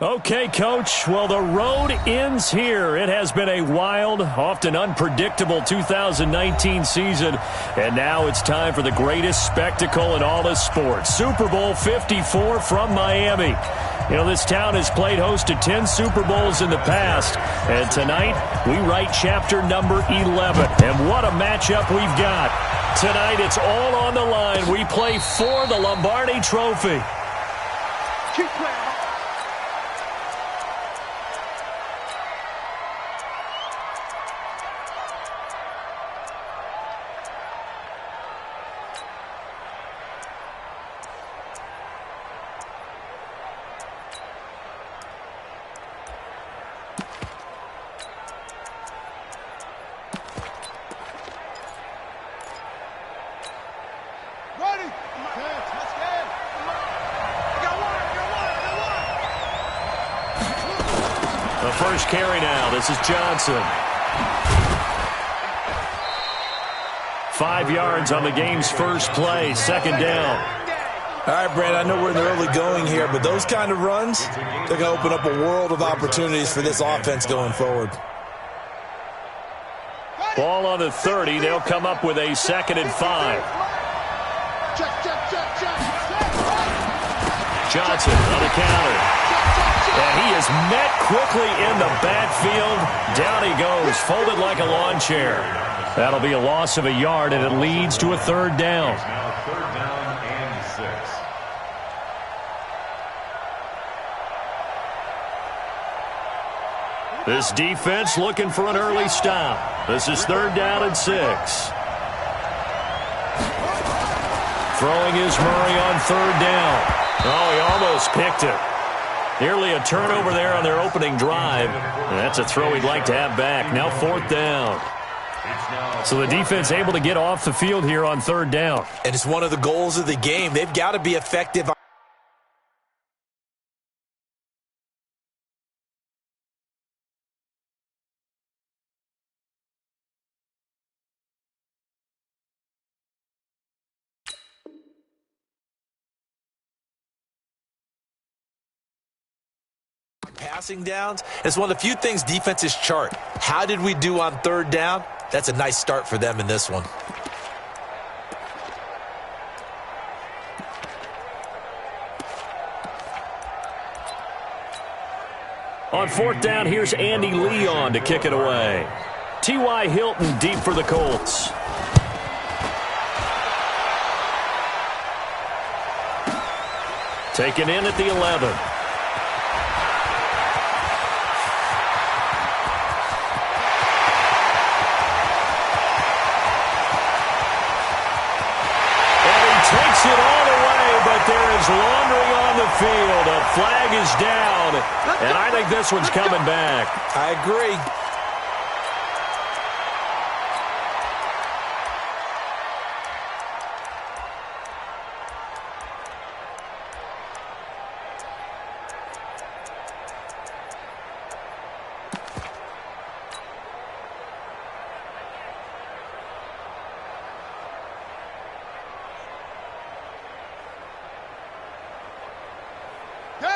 Okay, Coach. Well, the road ends here. It has been a wild, often unpredictable 2019 season. And now it's time for the greatest spectacle in all of sports. Super Bowl 54 from Miami. You know, this town has played host to 10 Super Bowls in the past. And tonight, we write chapter number 11. And what a matchup we've got. Tonight, it's all on the line. We play for the Lombardi Trophy. Keep playing. The first carry now. This is Johnson. 5 yards on the game's first play. Second down. All right, Brad, I know we're in the early going here, but those kind of runs, they're going to open up a world of opportunities for this offense going forward. Ball on the 30. They'll come up with a 2nd and 5. Johnson on the counter. And he is met quickly in the backfield. Down he goes, folded like a lawn chair. That'll be a loss of a yard, and it leads to a 3rd down. Third down and 6. This defense looking for an early stop. This is 3rd down and 6. Throwing is Murray on 3rd down. Oh, he almost picked it. Nearly a turnover there on their opening drive. And that's a throw he'd like to have back. Now 4th down. So the defense able to get off the field here on 3rd down. And it's one of the goals of the game. They've got to be effective. Passing downs, it's one of the few things defenses chart. How did we do on 3rd down? That's a nice start for them in this one. On 4th down, here's Andy Leon to kick it away. T.Y. Hilton deep for the Colts. Taken in at the 11. Takes it all away, but there is laundry on the field. A flag is down, and I think this one's coming back. I agree.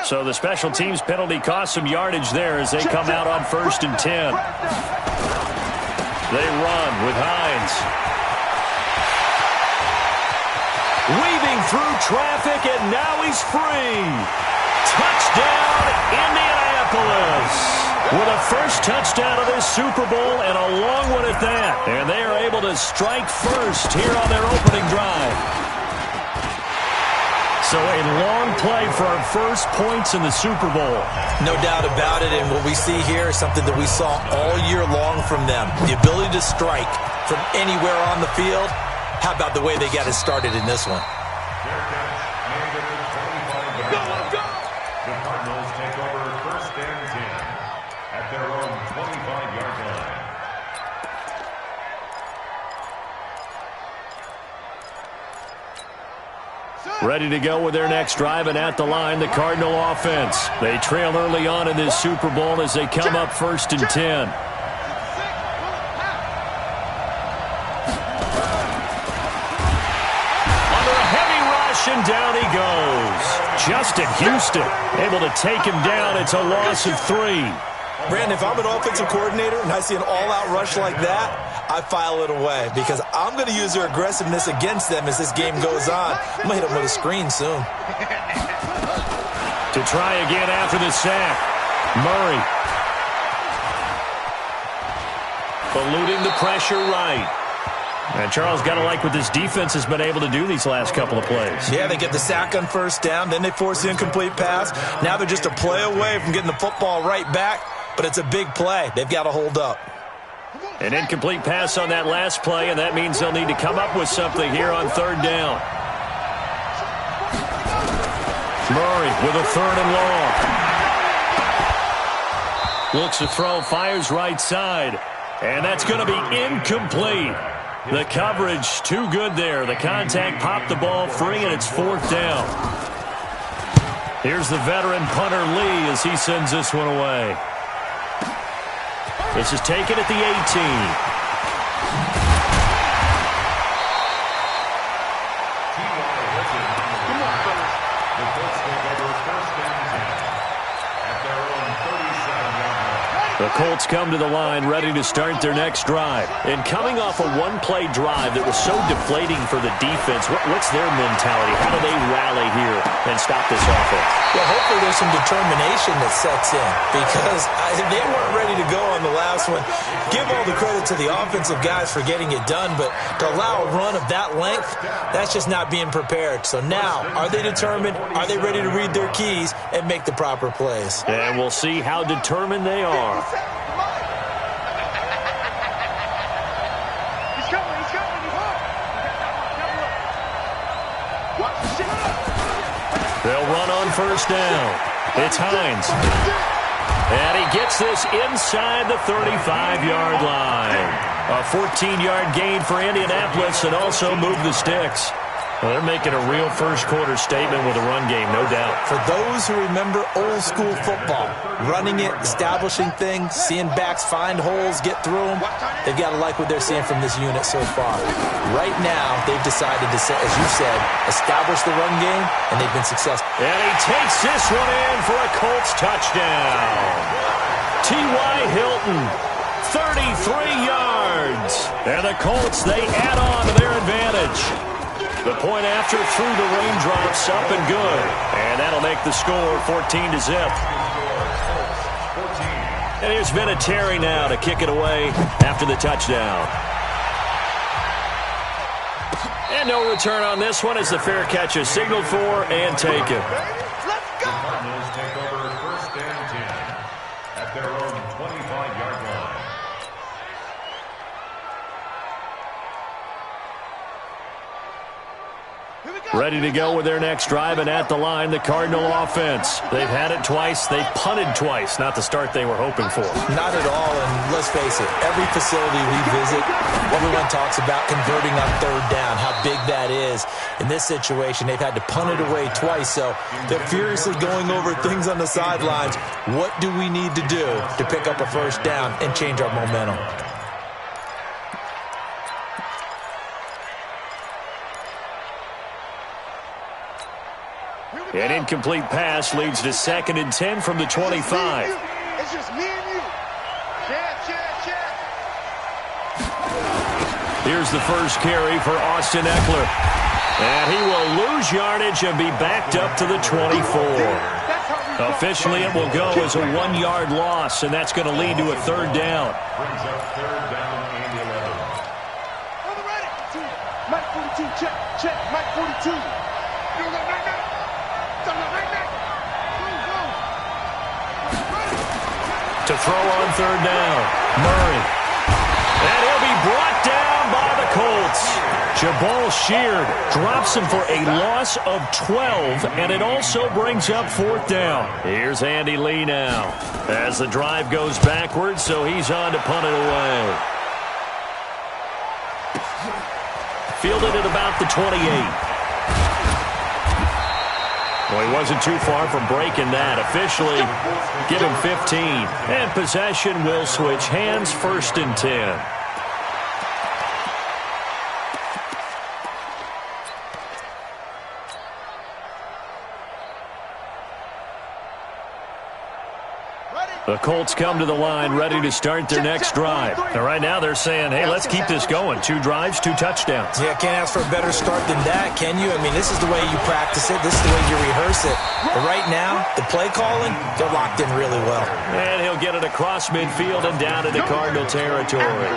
So the special teams penalty cost some yardage there as they come out on 1st and 10. They run with Hines. Weaving through traffic, and now he's free. Touchdown, Indianapolis. With a first touchdown of this Super Bowl, and a long one at that. And they are able to strike first here on their opening drive. So a long play for our first points in the Super Bowl. No doubt about it, and what we see here is something that we saw all year long from them. The ability to strike from anywhere on the field. How about the way they got it started in this one? The Cardinals take over 1st and 10 at their own 25-yard line. Ready to go with their next drive, and at the line, the Cardinal offense. They trail early on in this Super Bowl as they come up 1st and 10. Under a heavy rush, and down he goes. Justin Houston able to take him down. It's a loss of 3. Brandon, if I'm an offensive coordinator and I see an all-out rush like that, I file it away because I'm going to use their aggressiveness against them as this game goes on. I'm going to hit them with a screen soon. To try again after the sack, Murray. Eluding the pressure right. And Charles, got to like what this defense has been able to do these last couple of plays. Yeah, they get the sack on first down, then they force the incomplete pass. Now they're just a play away from getting the football right back, but it's a big play. They've got to hold up. An incomplete pass on that last play, and that means they'll need to come up with something here on third down. Murray with a 3rd and long. Looks to throw, fires right side. And that's going to be incomplete. The coverage too good there. The contact popped the ball free, and it's 4th down. Here's the veteran punter Lee as he sends this one away. This is taken at the 18. The Colts come to the line ready to start their next drive. And coming off a one-play drive that was so deflating for the defense, what's their mentality? How do they rally here and stop this offense? Well, hopefully there's some determination that sets in because they weren't ready to go on the last one. Give all the credit to the offensive guys for getting it done, but to allow a run of that length, that's just not being prepared. So now, are they determined? Are they ready to read their keys and make the proper plays? And we'll see how determined they are. They'll run on first down. It's Hines. And he gets this inside the 35-yard line. A 14-yard gain for Indianapolis and also move the sticks. Well, they're making a real first-quarter statement with a run game, no doubt. For those who remember old-school football, running it, establishing things, seeing backs find holes, get through them, they've got to like what they're seeing from this unit so far. Right now, they've decided to, as you said, establish the run game, and they've been successful. And he takes this one in for a Colts touchdown. T.Y. Hilton, 33 yards. And the Colts, they add on to their advantage. The point after through the raindrops, up and good. And that'll make the score 14-0. And here's Vinatieri now to kick it away after the touchdown. And no return on this one as the fair catch is signaled for and taken. Let's go! Cardinals take over first and 10 at their own 25-yard line. Ready to go with their next drive, and at the line, the Cardinal offense. They've had it twice. They've punted twice. Not the start they were hoping for. Not at all, and let's face it, every facility we visit, everyone talks about converting on third down, how big that is. In this situation, they've had to punt it away twice, so they're furiously going over things on the sidelines. What do we need to do to pick up a first down and change our momentum? An incomplete pass leads to 2nd and 10 from the 25. It's just me and you. Check. Here's the first carry for Austin Eckler. And he will lose yardage and be backed up to the 24. Officially, it will go as a 1-yard loss, and that's going to lead to a third down. Brings up third down and 11. On the ready. Mike 42, check. Mike 42. To throw on third down, Murray. And he'll be brought down by the Colts. Jabal Sheard drops him for a loss of 12, and it also brings up 4th down. Here's Andy Lee now as the drive goes backwards, so he's on to punt it away. Fielded at about the 28. Well, he wasn't too far from breaking that. Officially, give him 15. And possession will switch hands, 1st and 10. The Colts come to the line ready to start their next drive. And right now they're saying, hey, let's keep this going. 2 drives, 2 touchdowns. Yeah, can't ask for a better start than that, can you? I mean, this is the way you practice it. This is the way you rehearse it. But right now, the play calling, they're locked in really well. And he'll get it across midfield and down into Cardinal territory.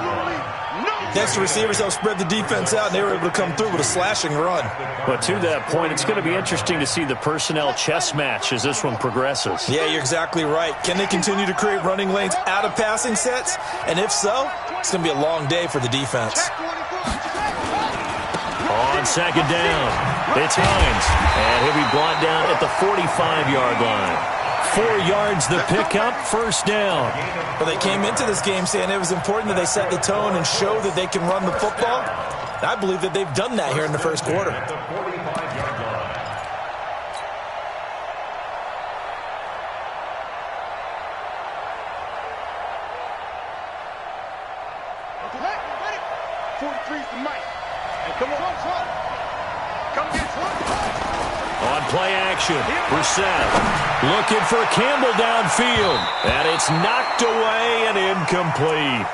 Next, the receivers help spread the defense out, and they were able to come through with a slashing run. But to that point, it's going to be interesting to see the personnel chess match as this one progresses. Yeah, you're exactly right. Can they continue to create running lanes out of passing sets? And if so, it's going to be a long day for the defense. On second down, it's Hines. And he'll be brought down at the 45-yard line. 4 yards the pickup, first down. Well, they came into this game saying it was important that they set the tone and show that they can run the football. I believe that they've done that here in the first quarter. On play action, Brissett looking for Campbell downfield, and it's knocked away and incomplete.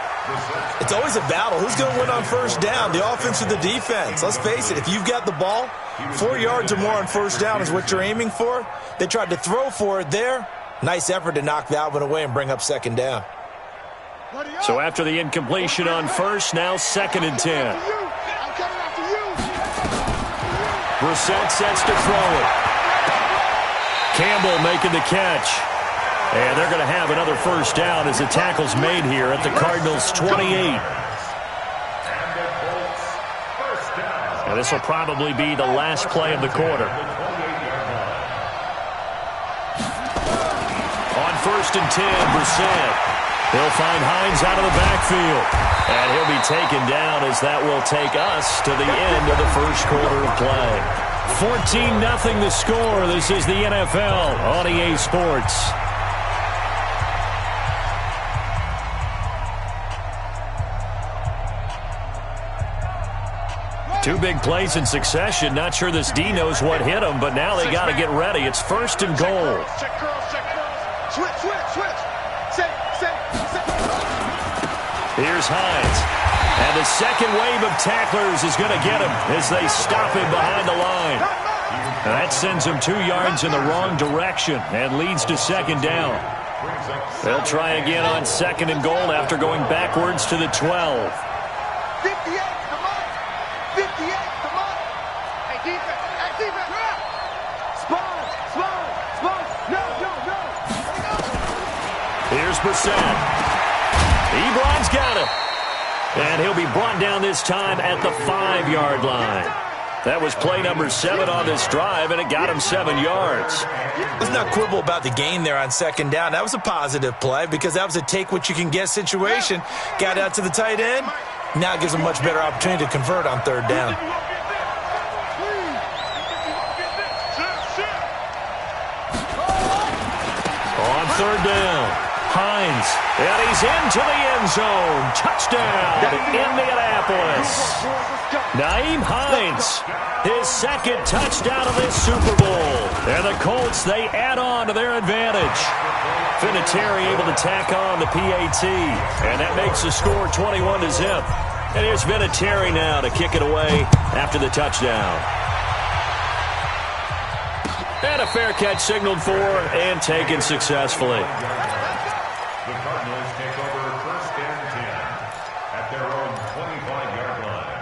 It's always a battle. Who's going to win on first down, the offense or the defense? Let's face it, if you've got the ball, 4 yards or more on first down is what you're aiming for. They tried to throw for it there. Nice effort to knock that one away and bring up second down. So after the incompletion on first, now 2nd and 10. Brissett sets to throw it. Campbell making the catch. And they're going to have another first down as the tackle's made here at the Cardinals' 28. And this will probably be the last play of the quarter. On 1st and 10, Brissett. He'll find Hines out of the backfield. And he'll be taken down as that will take us to the end of the first quarter of play. 14-0 the score. This is the NFL on EA Sports. Two big plays in succession. Not sure this D knows what hit him, but now they got to get ready. It's 1st and goal. Here's Hines. And the second wave of tacklers is going to get him as they stop him behind the line. And that sends him 2 yards in the wrong direction and leads to second down. They'll try again on 2nd and goal after going backwards to the 12. 58, come on. 58, come on. Hey, defense. Spawn. No. Here's Brissett. Ebron's got him. And he'll be brought down this time at the 5-yard line. That was play number 7 on this drive, and it got him 7 yards. Let's not quibble about the gain there on second down. That was a positive play because that was a take-what-you-can-get situation. Got out to the tight end. Now it gives them a much better opportunity to convert on 3rd down. On 3rd down, Hines. And he's into the end zone. Touchdown, Indianapolis. Nyheim Hines, his 2nd touchdown of this Super Bowl. And the Colts, they add on to their advantage. Vinatieri able to tack on the PAT. And that makes the score 21-0. And here's Vinatieri now to kick it away after the touchdown. And a fair catch signaled for and taken successfully. The Cardinals take over 1st and 10 at their own 25-yard line.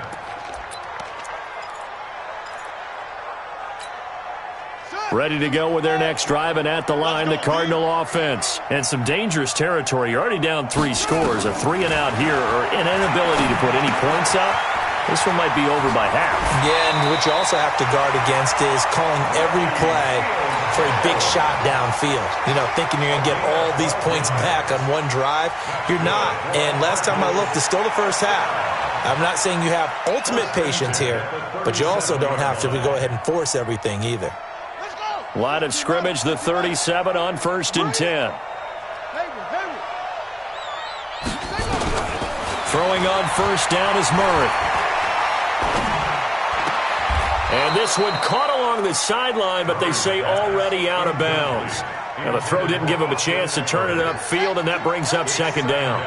Ready to go with their next drive, and at the line, the Cardinal offense. And some dangerous territory. You're already down 3 scores. A 3-and-out here, or an inability to put any points up. This one might be over by half. Yeah, and what you also have to guard against is calling every play for a big shot downfield. You know, thinking you're going to get all these points back on one drive. You're not. And last time I looked, it's still the first half. I'm not saying you have ultimate patience here, but you also don't have to go ahead and force everything either. Line of scrimmage, the 37 on 1st and 10. Throwing on 1st down is Murray. And this one caught along the sideline, but they say already out of bounds. Now, the throw didn't give him a chance to turn it upfield, and that brings up second down.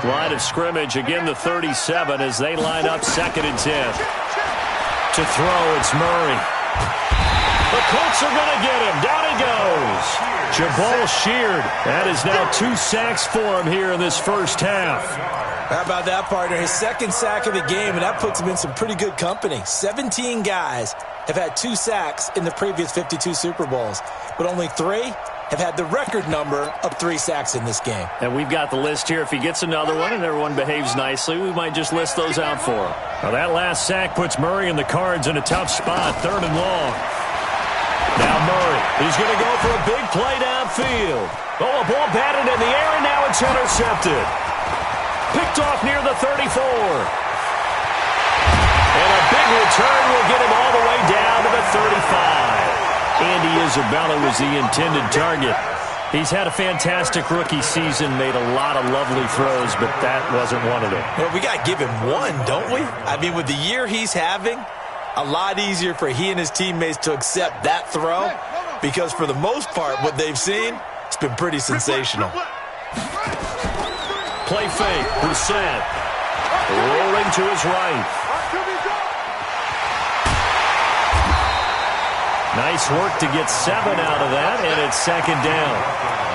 Line of scrimmage, again the 37 as they line up 2nd and 10. To throw, it's Murray. The Colts are going to get him. Down he goes. Jabal Sheard. That is now 2 sacks for him here in this first half. How about that, partner? His 2nd sack of the game, and that puts him in some pretty good company. 17 guys have had 2 sacks in the previous 52 Super Bowls, but only 3 have had the record number of 3 sacks in this game. And we've got the list here. If he gets another one and everyone behaves nicely, we might just list those out for him. Now, that last sack puts Murray and the Cards in a tough spot, 3rd and long. Now Murray, he's going to go for a big play downfield. Oh, a ball batted in the air, and now it's intercepted. Picked off near the 34. And a big return will get him all the way down to the 35. Andy Isabella was the intended target. He's had a fantastic rookie season, made a lot of lovely throws, but that wasn't one of them. Well, we got to give him one, don't we? I mean, with the year he's having, a lot easier for he and his teammates to accept that throw because for the most part, what they've seen, it's been pretty sensational. Play fake, Brissett. Rolling to his right. Nice work to get 7 out of that, and it's 2nd down.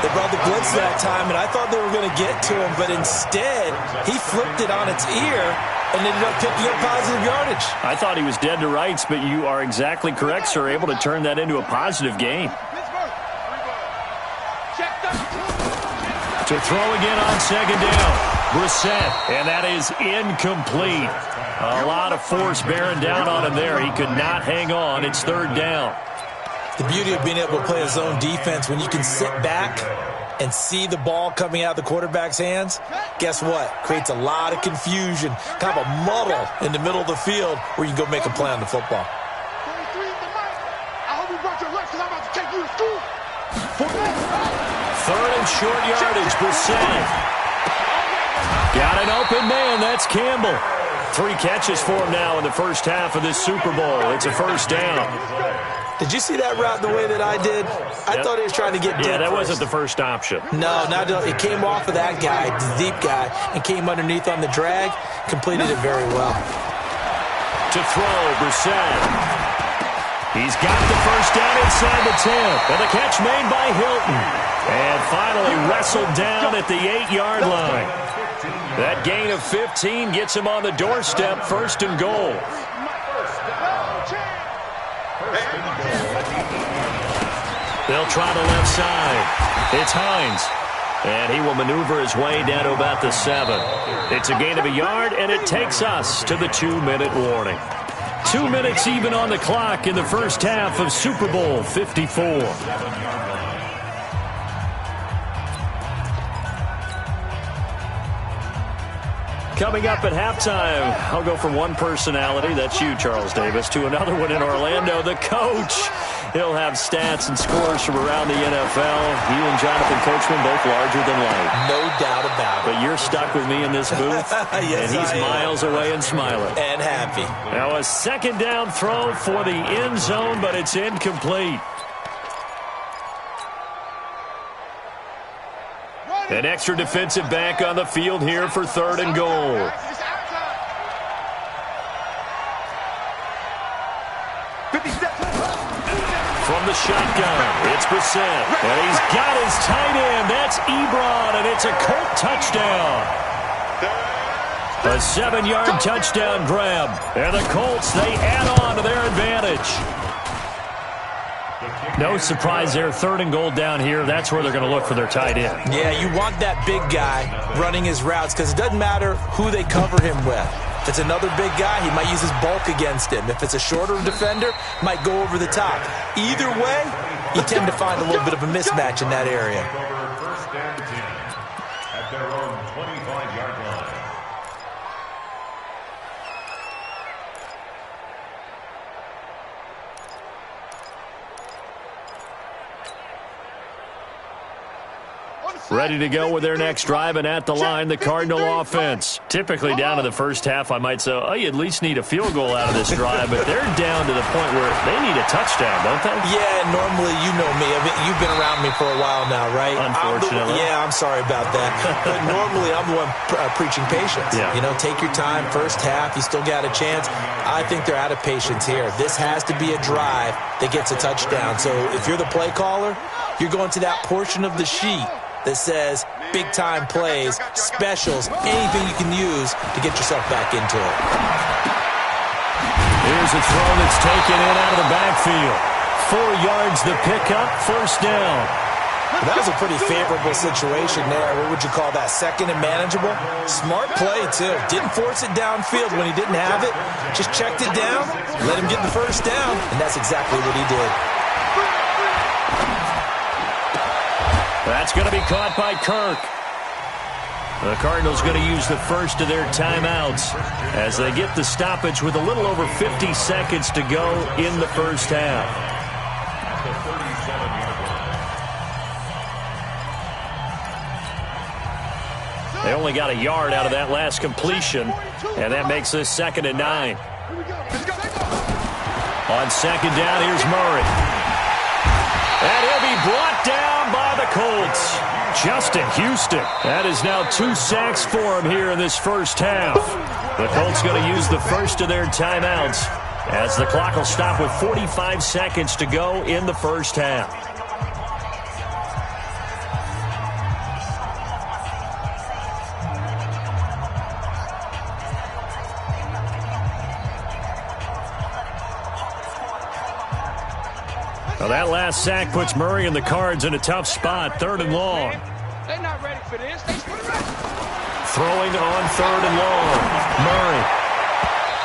They brought the blitz that time, and I thought they were going to get to him, but instead, he flipped it on its ear and ended up picking up positive yardage. I thought he was dead to rights, but you are exactly correct, sir, able to turn that into a positive gain. To throw again on 2nd down. Brissett, and that is incomplete. A lot of force bearing down on him there. He could not hang on. It's 3rd down. The beauty of being able to play a zone defense when you can sit back and see the ball coming out of the quarterback's hands, guess what? Creates a lot of confusion, kind of a muddle in the middle of the field where you can go make a play on the football. I hope you brought your lunch because I'm about to take you to school. 3rd and short yardage, Brissett. Got an open man, that's Campbell. 3 catches for him now in the first half of this Super Bowl. It's a 1st down. Did you see that route the way that I did? I thought he was trying to get deep. Yeah, that first. wasn't the first option. No, it came off of that guy, the deep guy, and came underneath on the drag. Completed it very well. To throw, Brissett. He's got the first down inside the 10. And the catch made by Hilton. And finally wrestled down at the 8-yard line. That gain of 15 gets him on the doorstep, 1st and goal. They'll try the left side. It's Hines. And he will maneuver his way down to about the 7. It's a gain of a yard, and it takes us to the 2-minute warning. 2 minutes even on the clock in the first half of Super Bowl 54. Coming up at halftime, I'll go from one personality, that's you, Charles Davis, to another one in Orlando, the coach. He'll have stats and scores from around the NFL. You and Jonathan Coachman both larger than life. No doubt about it. But you're stuck with me in this booth, yes, and he's miles away and smiling. And happy. Now a 2nd down throw for the end zone, but it's incomplete. An extra defensive back on the field here for 3rd and goal. From the shotgun, it's Brissett. And he's got his tight end. That's Ebron, and it's a Colt touchdown. A 7-yard touchdown grab. And the Colts, they add on to their advantage. No surprise there, 3rd and goal down here. That's where they're going to look for their tight end. Yeah, you want that big guy running his routes because it doesn't matter who they cover him with. If it's another big guy, he might use his bulk against him. If it's a shorter defender, might go over the top. Either way, you tend to find a little bit of a mismatch in that area. 1st and 10 at their own 25-yard line. ready to go with their next drive, and at the line, the Cardinal offense. Typically down to the first half, I might say, oh, you at least need a field goal out of this drive, but they're down to the point where they need a touchdown, don't they? Yeah, normally, you know me. I mean, you've been around me for a while now, right? Unfortunately. I'm sorry about that. But normally, I'm the one preaching patience. Yeah. You know, take your time. First half, you still got a chance. I think they're out of patience here. This has to be a drive that gets a touchdown. So if you're the play caller, you're going to that portion of the sheet that says big-time plays, specials, anything you can use to get yourself back into it. Here's a throw that's taken in out of the backfield. 4 yards the pickup, first down. That was a pretty favorable situation there. What would you call that? Second and manageable? Smart play, too. Didn't force it downfield when he didn't have it. Just checked it down, let him get the first down, and that's exactly what he did. That's going to be caught by Kirk. The Cardinals going to use the first of their timeouts as they get the stoppage with a little over 50 seconds to go in the first half. They only got a yard out of that last completion, and that makes this 2nd and 9. On second down, here's Murray. And he'll be brought down by the Colts. Justin Houston. That is now 2 sacks for him here in this first half. The Colts going to use the first of their timeouts as the clock will stop with 45 seconds to go in the first half. Well, that last sack puts Murray and the Cards in a tough spot, 3rd and long. They're not ready for this. Throwing on 3rd and long. Murray.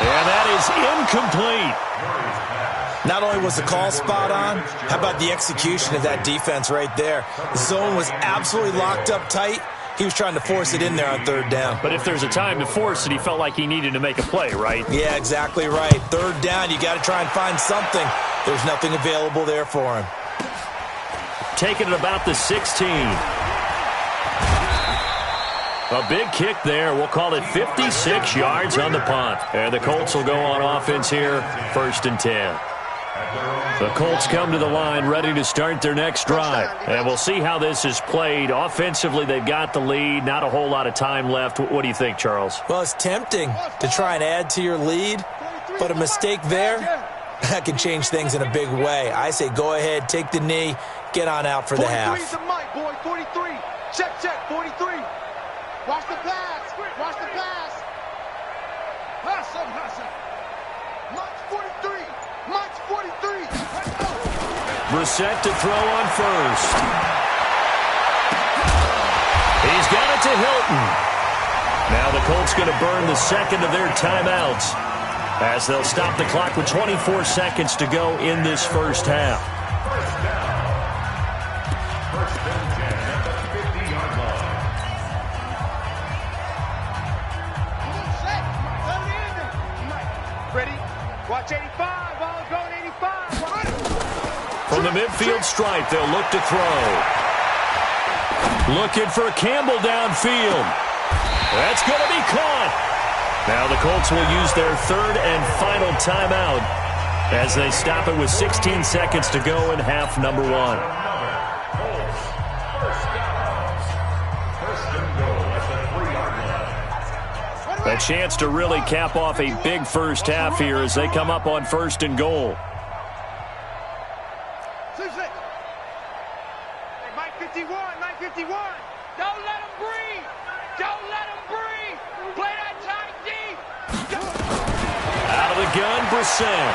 And that is incomplete. Not only was the call spot on, how about the execution of that defense right there? The zone was absolutely locked up tight. He was trying to force it in there on 3rd down. But if there's a time to force it, he felt like he needed to make a play, right? Yeah, exactly right. 3rd down, you got to try and find something. There's nothing available there for him. Taking it about the 16. A big kick there. We'll call it 56 yards on the punt. And the Colts will go on offense here, 1st and 10. The Colts come to the line ready to start their next drive. And we'll see how this is played. Offensively, they've got the lead. Not a whole lot of time left. What do you think, Charles? Well, it's tempting to try and add to your lead, but a mistake there, that can change things in a big way. I say go ahead, take the knee, get on out for the half. 43's the mic, boy. 43. Check, 43. Watch the pass. Watch the pass. Hustle. Mike's 43. Mike's 43. Let's go. Brissett to throw on first. He's got it to Hilton. Now the Colts going to burn the second of their timeouts as they'll stop the clock with 24 seconds to go in this first half. First down. First and 10 at the 50-yard line. Ready? Watch 85. Ball going 85. From the midfield stripe, they'll look to throw. Looking for Campbell downfield. That's going to be caught. Now the Colts will use their 3rd and final timeout as they stop it with 16 seconds to go in half number 1. First and goal at the 3-yard line. A chance to really cap off a big first half here as they come up on 1st and goal. Mike 51. Mike 51. Don't let him breathe. Don't let him breathe. Play that tight deep. Out of the gun, Brissett.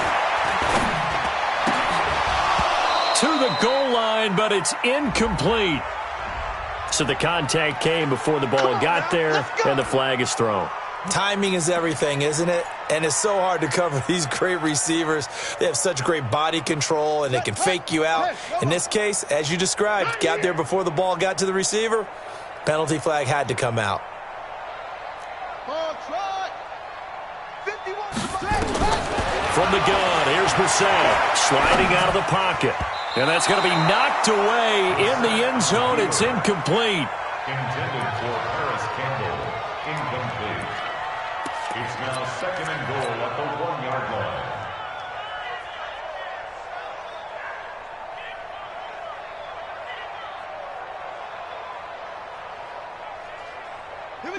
To the goal line, but it's incomplete. So the contact came before the ball got there, and the flag is thrown. Timing is everything, isn't it? And it's so hard to cover these great receivers. They have such great body control, and they can fake you out. In this case, as you described, got there before the ball got to the receiver. Penalty flag had to come out. From the gun, here's Brissett, sliding out of the pocket. And that's going to be knocked away in the end zone. It's incomplete. Intended for Paris Campbell. Incomplete. It's now 2nd and goal at the 1-yard line.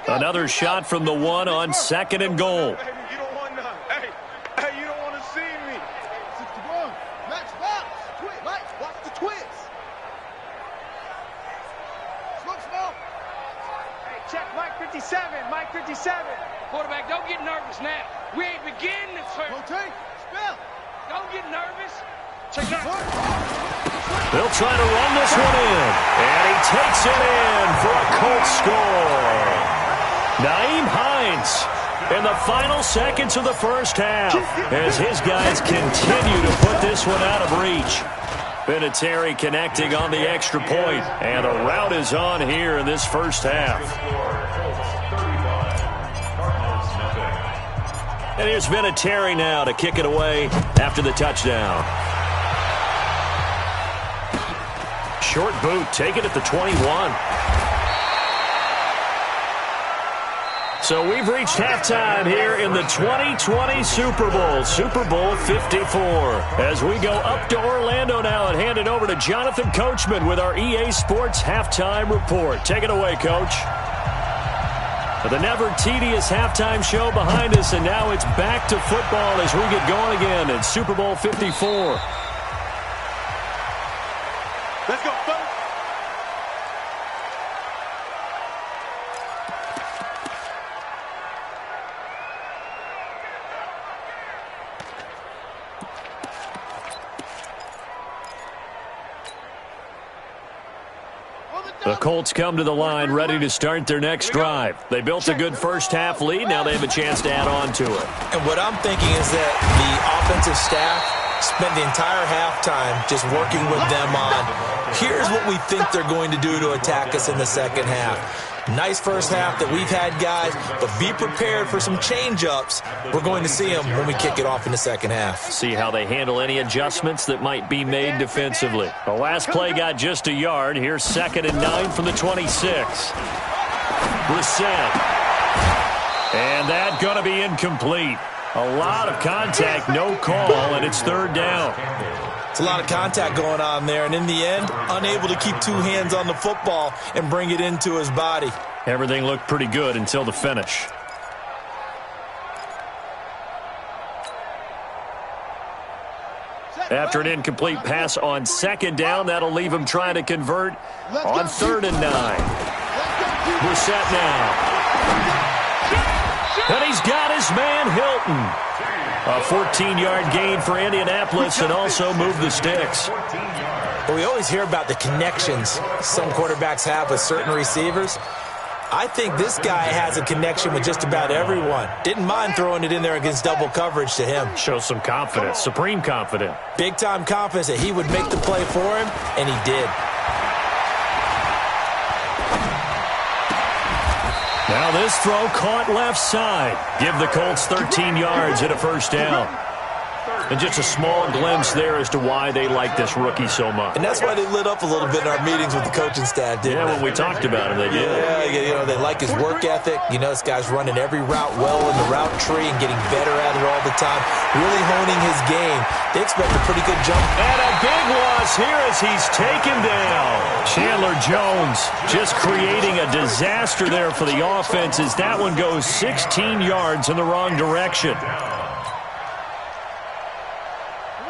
Another shot from the 1 on 2nd and goal. You don't want none. Hey, you don't want to see me. 61. Max bounce. Twist. Mike, watch the twist. Smoke. Hey, check Mike 57. Mike 57. Quarterback, don't get nervous now. We ain't beginning the turn. Rotate. Spell. Don't get nervous. Check that. They'll try to run this one in. And he takes it in for a Colts score. Nyheim Hines in the final seconds of the first half as his guys continue to put this one out of reach. Vinatieri connecting on the extra point, and the rout is on here in this first half. And here's Vinatieri now to kick it away after the touchdown. Short boot, taken at the 21. So we've reached halftime here in the 2020 Super Bowl, Super Bowl 54. As we go up to Orlando now and hand it over to Jonathan Coachman with our EA Sports Halftime Report. Take it away, Coach. The never tedious halftime show behind us, and now it's back to football as we get going again in Super Bowl 54. Let's go, folks. The Colts come to the line ready to start their next drive. They built a good first-half lead. Now they have a chance to add on to it. And what I'm thinking is that the offensive staff spent the entire halftime just working with them on, here's what we think they're going to do to attack us in the second half. Nice first half that we've had, guys, but be prepared for some change-ups. We're going to see them when we kick it off in the second half. See how they handle any adjustments that might be made defensively. The last play got just a yard. Here's 2nd and 9 from the 26. Brissett. And that going to be incomplete. A lot of contact, no call, and it's 3rd down. It's a lot of contact going on there, and in the end, unable to keep 2 hands on the football and bring it into his body. Everything looked pretty good until the finish. After an incomplete pass on 2nd down, that'll leave him trying to convert on 3rd and 9. Brissett now. And he's got his man Hilton. A 14-yard gain for Indianapolis and also moved the sticks. Well, we always hear about the connections some quarterbacks have with certain receivers. I think this guy has a connection with just about everyone. Didn't mind throwing it in there against double coverage to him. Shows some confidence, supreme confidence. Big-time confidence that he would make the play for him, and he did. Now this throw caught left side. Give the Colts 13 yards and a first down. And just a small glimpse there as to why they like this rookie so much. And that's why they lit up a little bit in our meetings with the coaching staff, didn't they? Yeah, when we talked about him, they did. Yeah, you know, they like his work ethic. You know, this guy's running every route well in the route tree and getting better at it all the time. Really honing his game. They expect a pretty good jump. And a big loss here as he's taken down. Chandler Jones just creating a disaster there for the offense as that one goes 16 yards in the wrong direction.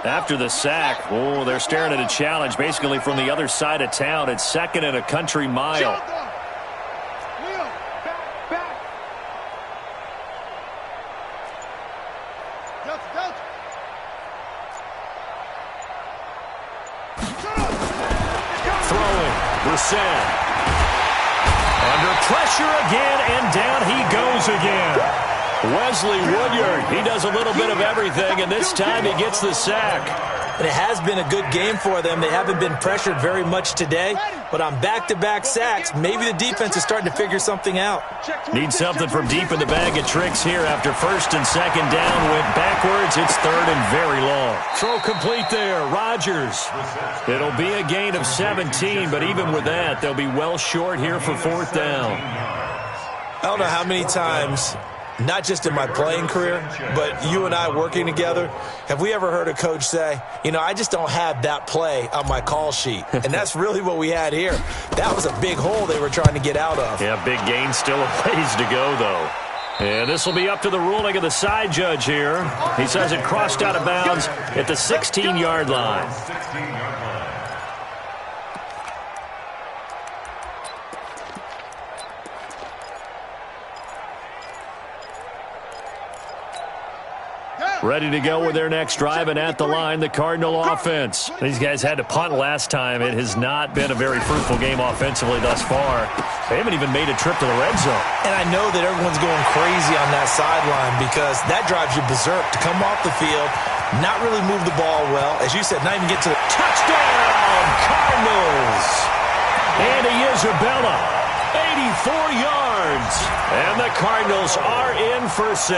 After the sack, oh, they're staring at a challenge basically from the other side of town. It's 2nd and a country mile. Throwing, Brissett. Under pressure again, and down he goes again. Wesley Woodyard, he does a little bit of everything, and this time he gets the sack. and it has been a good game for them. They haven't been pressured very much today, but on back-to-back sacks, maybe the defense is starting to figure something out. Need something from deep in the bag of tricks here after first and second down. Went backwards. It's third and very long. Throw complete there. Rodgers. It'll be a gain of 17, but even with that, they'll be well short here for fourth down. I don't know how many times, not just in my playing career, but you and I working together, have we ever heard a coach say, you know, I just don't have that play on my call sheet. And that's really what we had here. That was a big hole they were trying to get out of. Yeah, big gain, still a ways to go, though. And this will be up to the ruling of the side judge here. He says it crossed out of bounds at the 16-yard line. Ready to go with their next drive, and at the line, the Cardinal offense. These guys had to punt last time. It has not been a very fruitful game offensively thus far. They haven't even made a trip to the red zone. And I know that everyone's going crazy on that sideline because that drives you berserk to come off the field, not really move the ball well. As you said, not even get to the touchdown, Cardinals. Andy Isabella, 84 yards. And the Cardinals are in for 6.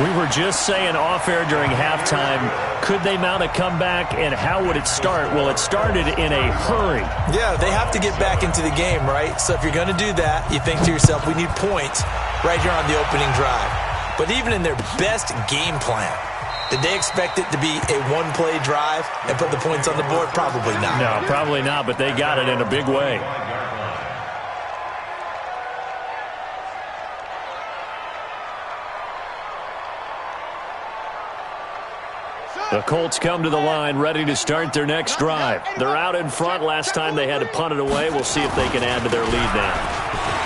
We were just saying off-air during halftime, could they mount a comeback, and how would it start? Well, it started in a hurry. Yeah, they have to get back into the game, right? So if you're going to do that, you think to yourself, we need points right here on the opening drive. But even in their best game plan, did they expect it to be a one-play drive and put the points on the board? Probably not. No, probably not, but they got it in a big way. The Colts come to the line, ready to start their next drive. They're out in front. Last time they had to punt it away. We'll see if they can add to their lead now.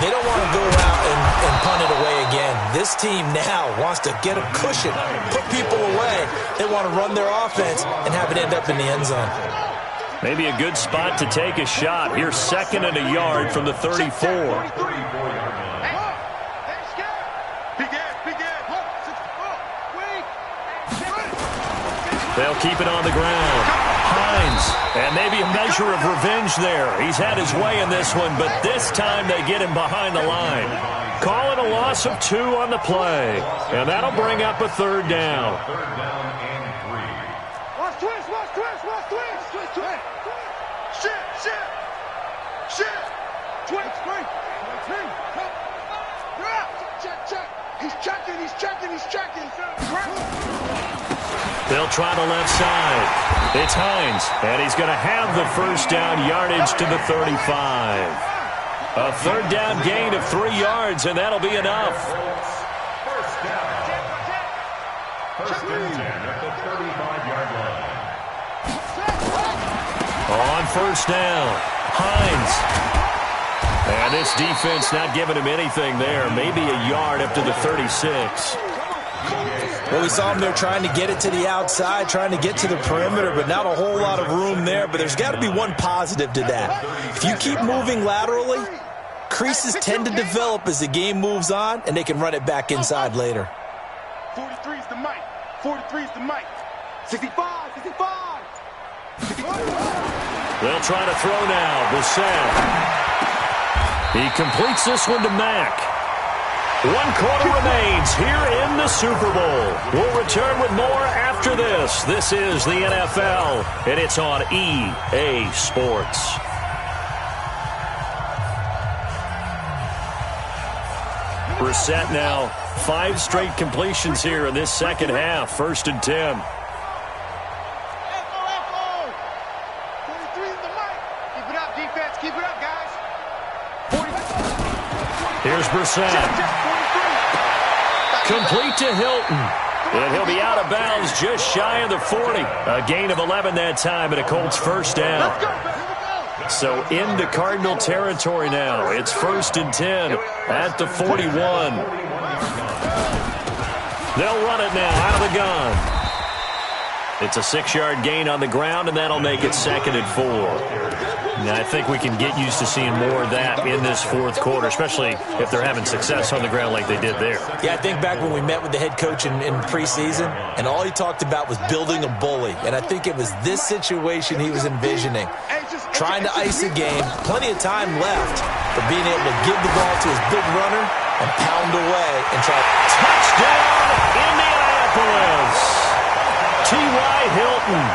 They don't want to go out and punt it away again. This team now wants to get a cushion, put people away. They want to run their offense and have it end up in the end zone. Maybe a good spot to take a shot. Here's second and a yard from the 34. They'll keep it on the ground. Hines, and maybe a measure of revenge there. He's had his way in this one, but this time they get him behind the line. Calling a loss of 2 on the play, and that'll bring up a third down. Watch twist, watch twist, watch twist. Twist, twist. Shit, shit. Shit. Twist, twist. Check, check. He's checking, he's checking, he's checking. They'll try the left side. It's Hines, and he's going to have the first down, yardage to the 35. A third down gain of 3 yards, and that'll be enough. First down. First and 10 at the 35-yard line. On first down, Hines. And this defense not giving him anything there. Maybe a yard up to the 36. Well, we saw them there trying to get it to the outside, trying to get to the perimeter, but not a whole lot of room there. But there's got to be one positive to that. If you keep moving laterally, creases tend to develop as the game moves on, and they can run it back inside later. 43 is the mic. 43 is the mic. 65, 65. They'll try to throw now. Brissett. He completes this one to Mack. 1 quarter remains here in the Super Bowl. We'll return with more after this. This is the NFL, and it's on EA Sports. Brissett now 5 straight completions here in this second half. First and 10. Here's Brissett. Complete to Hilton. And he'll be out of bounds just shy of the 40. A gain of 11 that time and a Colts first down. So into Cardinal territory now. It's first and 10 at the 41. They'll run it now out of the gun. It's a 6-yard gain on the ground, and that'll make it 2nd and 4. Now, I think we can get used to seeing more of that in this fourth quarter, especially if they're having success on the ground like they did there. Yeah, I think back when we met with the head coach in preseason, and all he talked about was building a bully. And I think it was this situation he was envisioning. Trying to ice a game, plenty of time left, but being able to give the ball to his big runner and pound away and try. Touchdown, Indianapolis! T.Y. Hilton,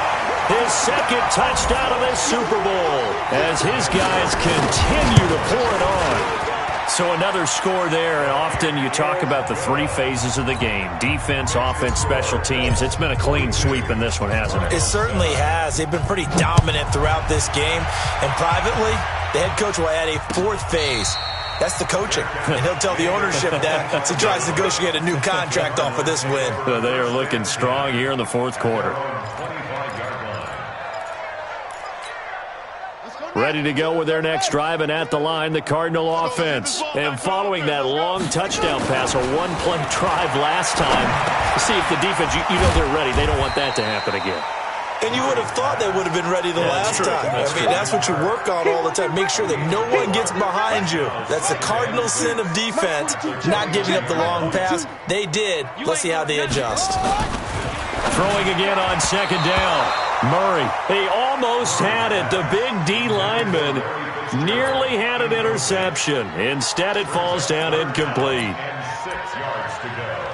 his 2nd touchdown of this Super Bowl as his guys continue to pour it on. So another score there, and often you talk about the 3 phases of the game: defense, offense, special teams. It's been a clean sweep in this one, hasn't it? It certainly has. They've been pretty dominant throughout this game, and privately, the head coach will add a 4th phase. That's the coaching, and he'll tell the ownership that as he tries to negotiate a new contract off of this win. They are looking strong here in the fourth quarter. Ready to go with their next drive, and at the line, the Cardinal offense. And following that long touchdown pass, a one-play drive last time, see if the defense, you know they're ready. They don't want that to happen again. And you would have thought they would have been ready the last time. That's what you work on all the time. Make sure that no one gets behind you. That's the cardinal sin of defense, not giving up the long pass. They did. Let's see how they adjust. Throwing again on 2nd down. Murray, he almost had it. The big D lineman nearly had an interception. Instead, it falls down incomplete. And 6 yards to go.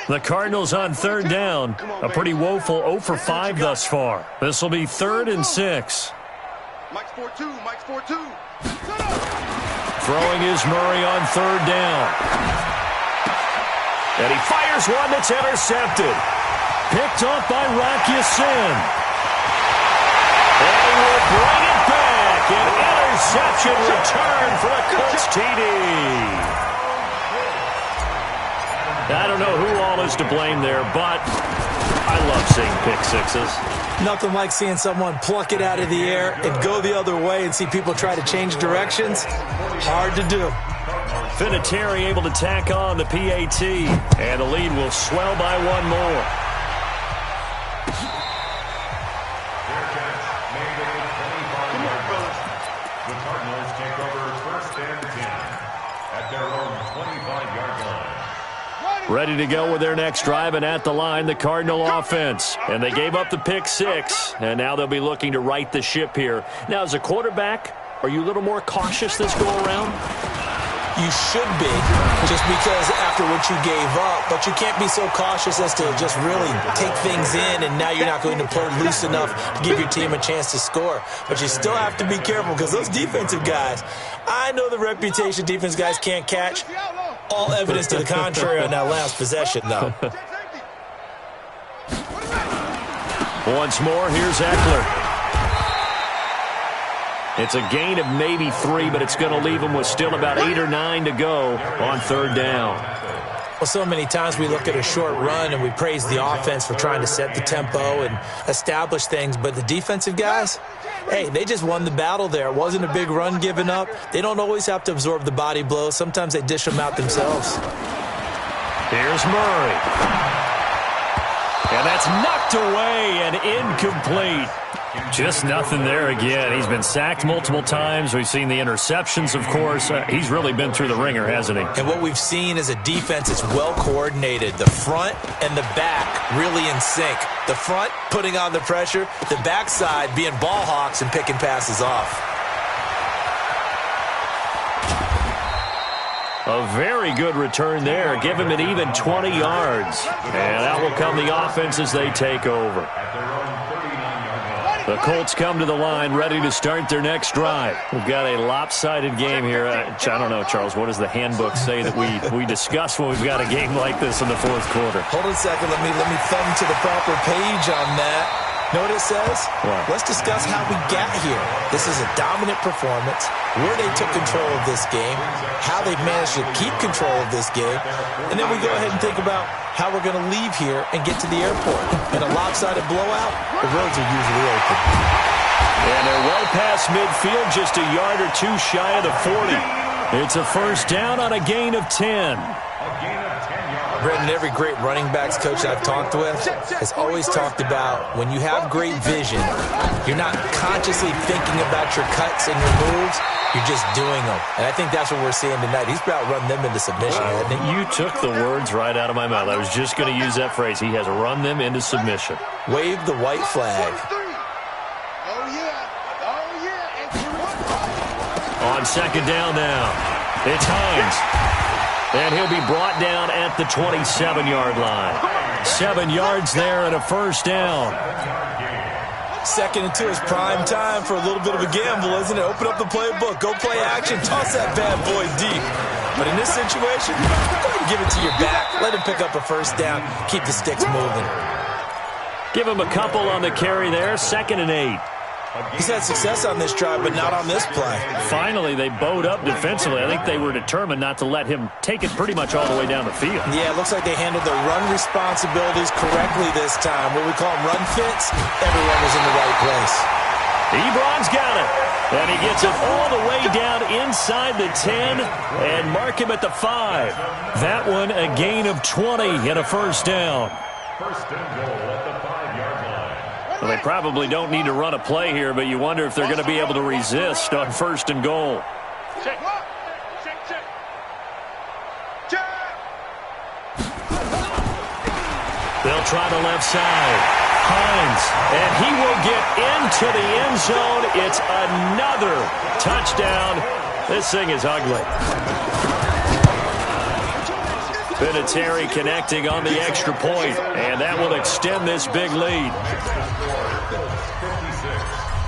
The Cardinals on 3rd down. A pretty woeful 0 for 5 thus far. This will be 3rd and 6. Mike's 4-2. Mike's 4-2. Throwing is Murray on 3rd down. And he fires one that's intercepted. Picked off by Rocky Sin. And he will bring it back. An interception return for a Colts TD. I don't know who all is to blame there, but I love seeing pick sixes. Nothing like seeing someone pluck it out of the air and go the other way and see people try to change directions. Hard to do. Vinatieri able to tack on the PAT, and the lead will swell by 1 more. The Cardinals take over 1st and 10 at their own 25-yard line. Ready to go with their next drive, and at the line, the Cardinal offense. And they gave up the pick 6, and now they'll be looking to right the ship here. Now, as a quarterback, are you a little more cautious this go-around? You should be, just because after what you gave up, but you can't be so cautious as to just really take things in, and now you're not going to play loose enough to give your team a chance to score. But you still have to be careful, because those defensive guys, I know the reputation defense guys can't catch. All evidence to the contrary on that last possession, though. Once more, here's Eckler. It's a gain of maybe 3, but it's going to leave them with still about 8 or 9 to go on 3rd down. Well, so many times we look at a short run and we praise the offense for trying to set the tempo and establish things, but the defensive guys, hey, they just won the battle there. It wasn't a big run given up. They don't always have to absorb the body blows. Sometimes they dish them out themselves. Here's Murray. And that's knocked away and incomplete. Just nothing there again. He's been sacked multiple times. We've seen the interceptions, of course. He's really been through the ringer, hasn't he? And what we've seen is a defense that's well coordinated. The front and the back really in sync. The front putting on the pressure. The backside being ball hawks and picking passes off. A very good return there. Give him an even 20 yards. And that will come the offense as they take over. The Colts come to the line ready to start their next drive. We've got a lopsided game here. I don't know, Charles, what does the handbook say that we discuss when we've got a game like this in the fourth quarter? Hold on a second. Let me thumb to the proper page on that. Know what it says? What? Let's discuss how we got here. This is a dominant performance, where they took control of this game, how they've managed to keep control of this game, and then we go ahead and think about how we're going to leave here and get to the airport. In a lopsided blowout, the roads are usually open. And they're well past midfield, just a yard or 2 shy of the 40. It's a first down on a gain of 10. Brandon, every great running backs coach I've talked with has always talked about when you have great vision, you're not consciously thinking about your cuts and your moves, you're just doing them. And I think that's what we're seeing tonight. He's about run them into submission, hasn't he? You took the words right out of my mouth. I was just going to use that phrase. He has run them into submission. Wave the white flag. On second down now, it's Hines. And he'll be brought down at the 27-yard line. 7 yards there and a first down. Second and 2 is prime time for a little bit of a gamble, isn't it? Open up the playbook, go play action, toss that bad boy deep. But in this situation, go ahead and give it to your back. Let him pick up a first down. Keep the sticks moving. Give him a couple on the carry there. 2nd and 8. He's had success on this drive, but not on this play. Finally, they bowed up defensively. I think they were determined not to let him take it pretty much all the way down the field. Yeah, it looks like they handled their run responsibilities correctly this time. What we call them run fits, everyone was in the right place. Ebron's got it. And he gets it all the way down inside the 10 and mark him at the 5. That one a gain of 20 and a first down. First and goal at the 5-yard line. Well, they probably don't need to run a play here, but you wonder if they're going to be able to resist on first and goal. Check. They'll try the left side. Hines, and he will get into the end zone. It's another touchdown. This thing is ugly. Vinatieri connecting on the extra point, and that will extend this big lead.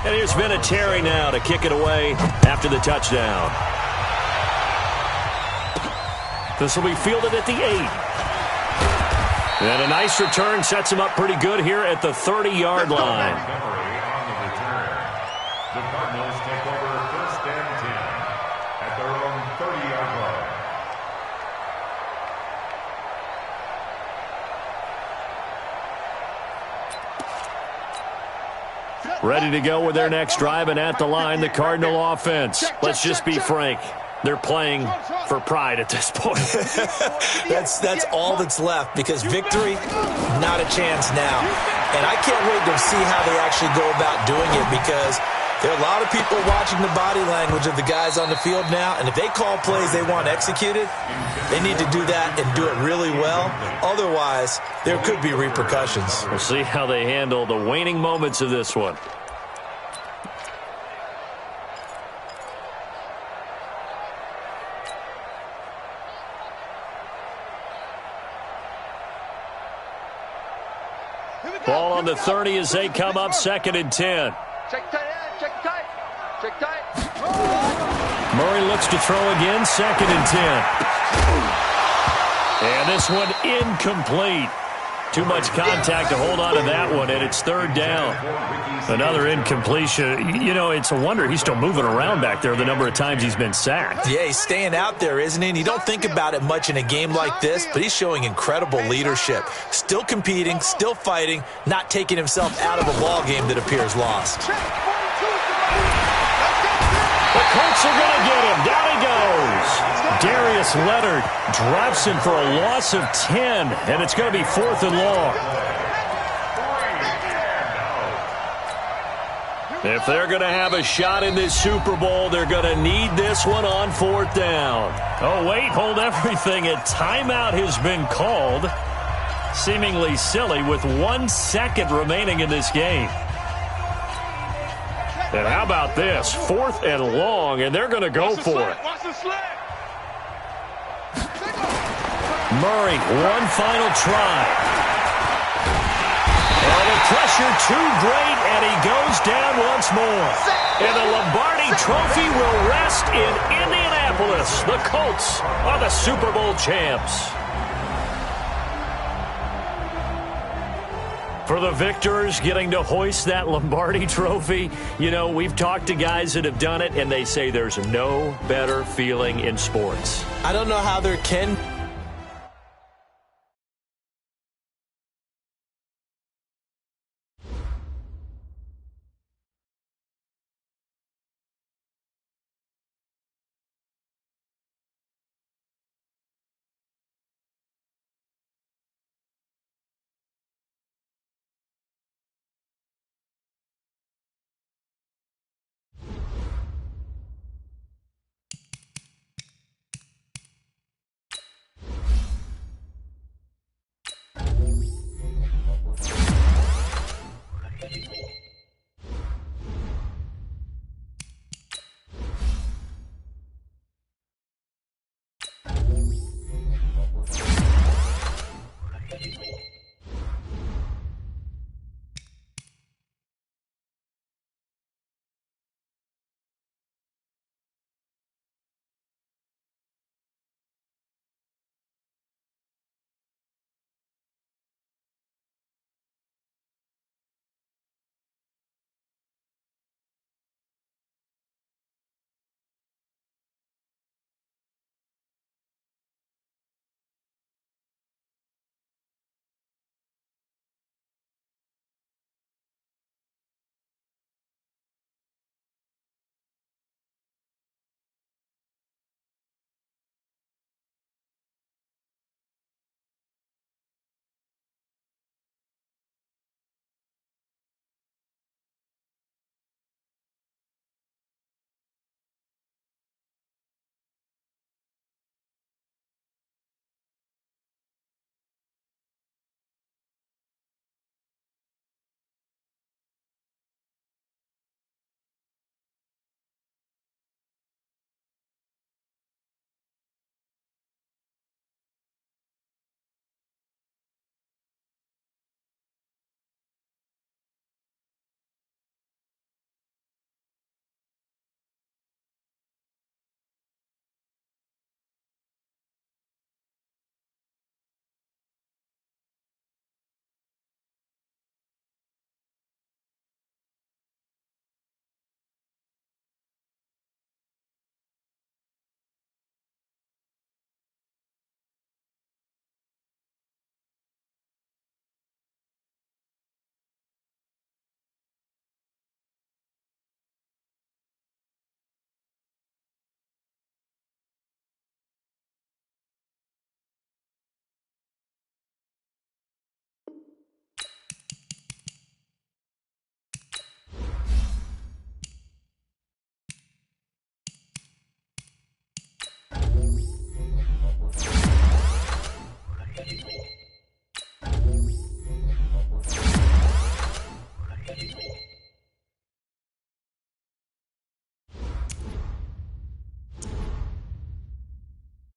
And here's Vinatieri now to kick it away after the touchdown. This will be fielded at the 8. And a nice return sets him up pretty good here at the 30-yard line. The Cardinals take over 1st and 10 at their own 30-yard line. Ready to go with their next drive, and at the line, the Cardinal offense. Let's just be frank. They're playing for pride at this point. That's all that's left, because victory, not a chance now. And I can't wait to see how they actually go about doing it, because there are a lot of people watching the body language of the guys on the field now, and if they call plays they want executed, they need to do that and do it really well. Otherwise, there could be repercussions. We'll see how they handle the waning moments of this one. Ball on the 30 as they come up 2nd and 10. Check tight. Murray looks to throw again, 2nd and 10. And this one incomplete. Too much contact to hold on to that one, and it's 3rd down. Another incompletion. You know, it's a wonder he's still moving around back there the number of times he's been sacked. Yeah, he's staying out there, isn't he? And you don't think about it much in a game like this, but he's showing incredible leadership. Still competing, still fighting, not taking himself out of a ball game that appears lost. The Colts are going to get him. Down he goes. Darius Leonard drops him for a loss of 10, and it's going to be 4th and long. If they're going to have a shot in this Super Bowl, they're going to need this one on 4th down. Oh, wait, hold everything. A timeout has been called. Seemingly silly with 1 second remaining in this game. And how about this? 4th and long, and they're going to go for it. Murray, one final try. And the pressure too great, and he goes down once more. And the Lombardi Trophy will rest in Indianapolis. The Colts are the Super Bowl champs. For the victors getting to hoist that Lombardi Trophy, you know, we've talked to guys that have done it, and they say there's no better feeling in sports. I don't know how there can